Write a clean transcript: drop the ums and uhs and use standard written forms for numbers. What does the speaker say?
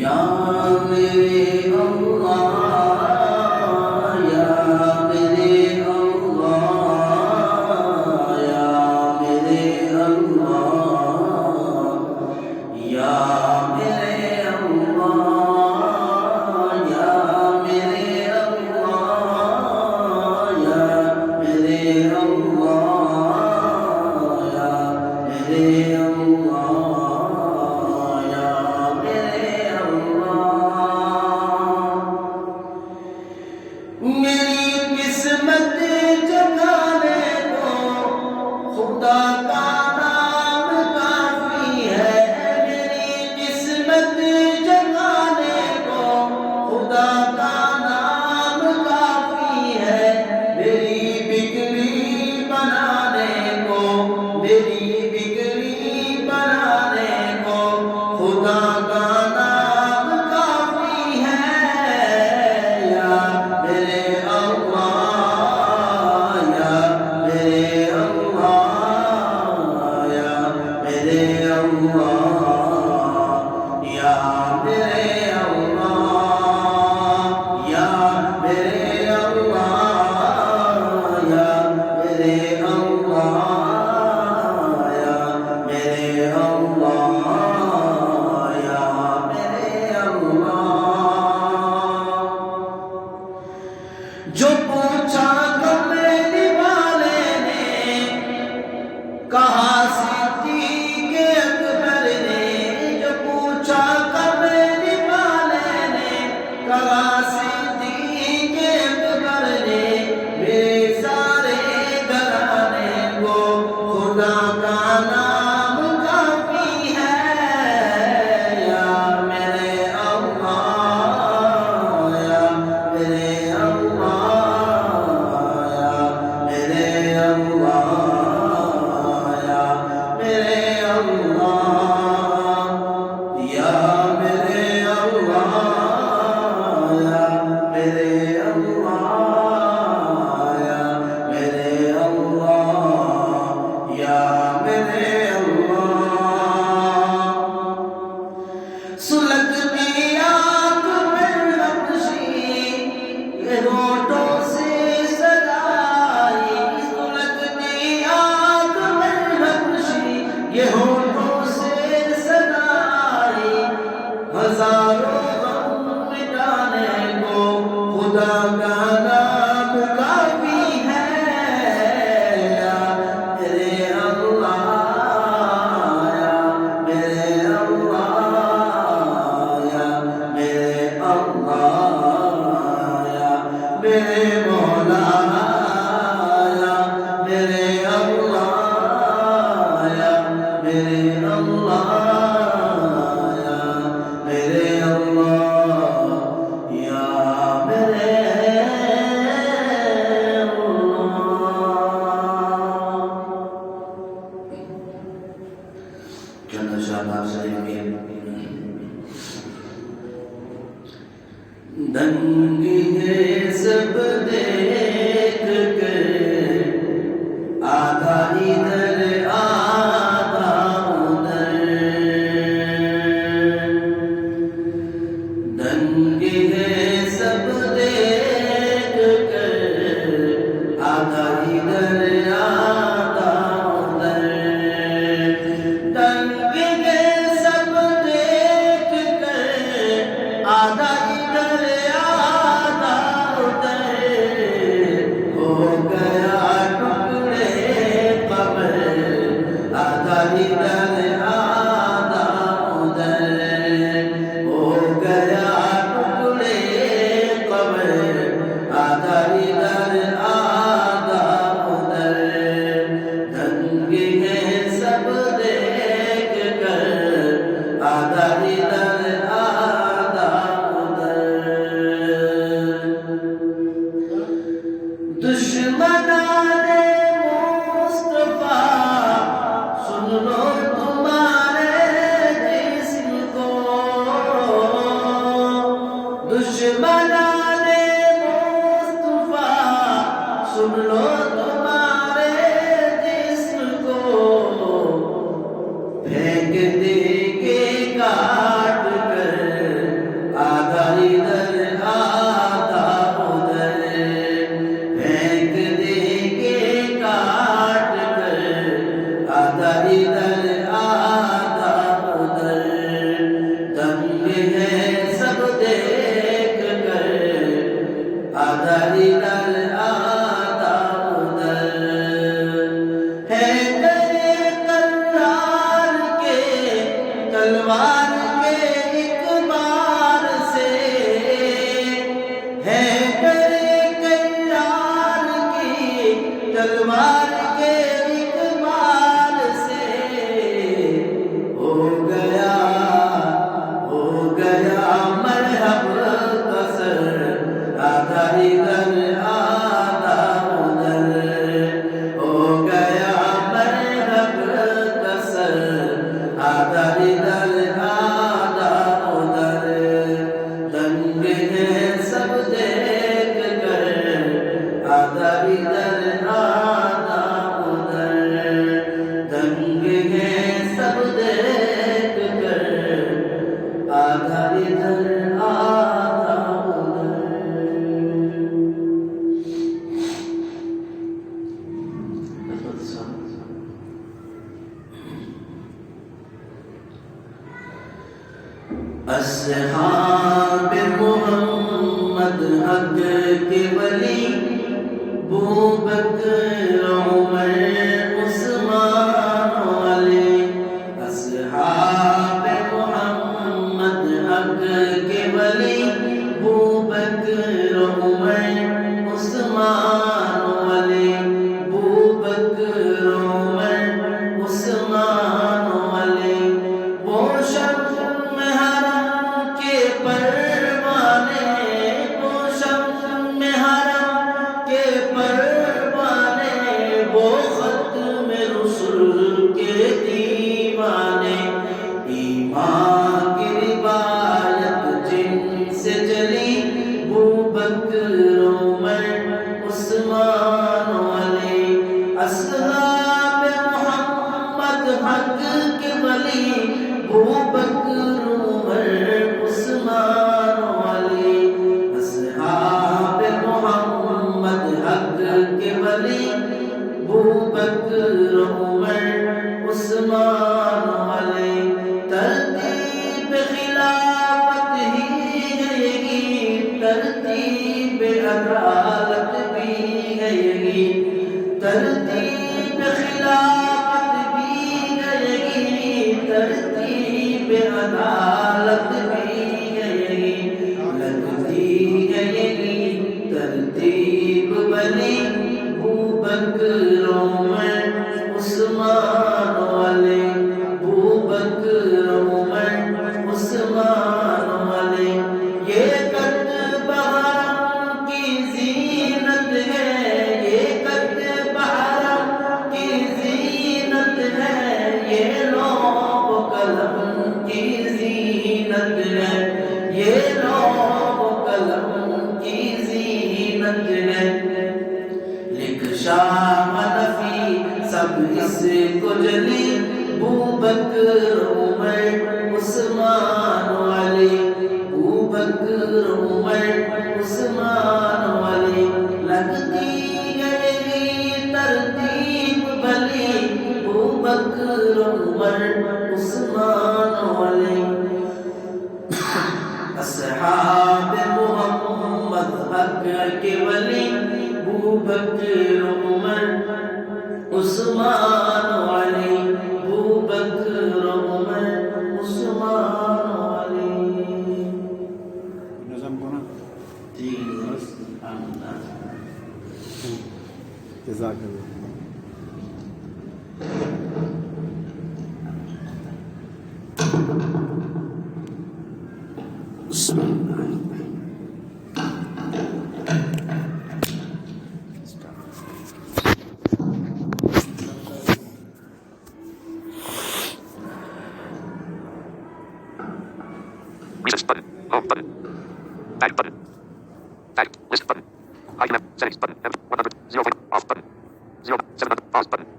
یا میرے اللہ جو پوچھا کملی والے نے کہا صدیق اکبر نے، جو پوچھا کملی والے نے کہا صدیق اکبر نے، میرے سارے گھرانے کو خدا کا نام کافی ہے، یا میرے اللہ یا میرے دنگ ہے سب دیکھ کر آدھا ادھر آدھا ادھر، دنگ ہے سب دیکھ کر آدھا ادھر آدھا ادھر، دنگ ہے سب دیکھ کر آدھا سن لو تمہارے جسم کو، اصحاب محمد حق کے ولی بوبکر عمر عثمان علی اصحاب محمد حق کے ولی بوبکر عمر عثمان علی بوبکر عمر عثمان علی وہ شم حرم کے پروانے وہ شم حرم کے پروانے وہ ختم رسل کے دیوانے ایمان کی روایت جن سے چلی بوبکر عمر عثمان علی اصحاب محمد حق کے ولی بوبکر عمر عثمان علی اصحاب محمد حق کے ولی بوبکر عمر عثمان علی ترتیب خلافت ہی ہے یہ ترتیب عدالت بھی ہے یہ ترتیب خلافت بھی ہے یہ ترتیب عدالت بھی ہے یہ لگتی ہے یہ ترتیب ولی بوبکر عمر عثمان علی بوبکر عمر عثمان علی یہ قطب حرم کی زینت ہے یہ قطب حرم کی زینت ہے یہ لوح و قلم کی زینت ہے یہ لوح و قلم کی زینت ہے لکھ شام نفی سب اس کو جلی بوبکر عمر عثمان علی بوبکر عمر عثمان علی لگتی گئی ترتیب بھلی بوبکر عمر عثمان علی اصحاب محمد حق کے ولی بوبکر عمر عثمان علی بوبکر عمر عثمان علی نظم کو نا جزاک اللہ بسم اللہ Recess button. Home button. Back button. Back list button. Icon app. Settings button. 100. 0. Off button. 0. 700. Pause button.